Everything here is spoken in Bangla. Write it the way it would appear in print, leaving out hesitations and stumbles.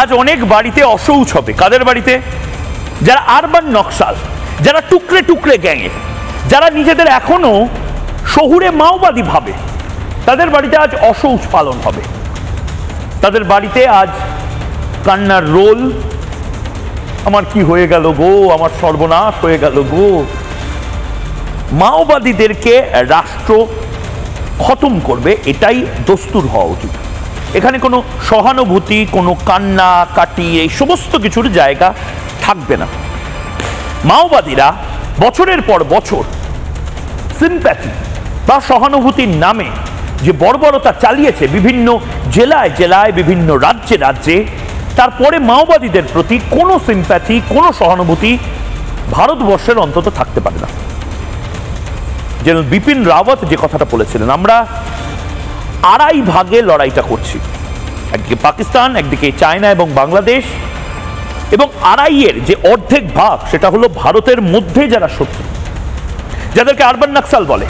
আজ অনেক বাড়িতে অশৌচ হবে। কাদের বাড়িতে? যারা আরবান নকশাল, যারা টুকরে টুকরে গ্যাংয়ে, যারা নিজেদের এখনো শহুরে মাওবাদী ভাবে, তাদের বাড়িতে আজ অশৌচ পালন হবে। তাদের বাড়িতে আজ কান্নার রোল, আমার কি হয়ে গেল গো, আমার সর্বনাশ হয়ে গেল গো। মাওবাদীদেরকে রাষ্ট্র খতম করবে, এটাই দস্তুর হওয়া উচিত। এখানে কোনো সহানুভূতি, কোনো কান্না কাটি, এই সমস্ত কিছুর জায়গা থাকবে না। মাওবাদীরা বছরের পর বছর সিম্প্যাথি বা সহানুভূতির নামে যে বর্বরতা চালিয়েছে বিভিন্ন জেলায় জেলায়, বিভিন্ন রাজ্যে রাজ্যে, তারপরে মাওবাদীদের প্রতি কোনো সিম্প্যাথি, কোনো সহানুভূতি ভারতবর্ষের অন্তত থাকতে পারে না। জেনারেল বিপিন রাওয়াত যে কথাটা বলেছিলেন, আমরা আড়াই ভাগে লড়াইটা করছি, একদিকে পাকিস্তান, একদিকে চায়না এবং বাংলাদেশ, এবং আড়াইয়ের যে অর্ধেক ভাগ সেটা হলো ভারতের মধ্যে যারা শত্রু, যাদেরকে আরবান নকশাল বলে,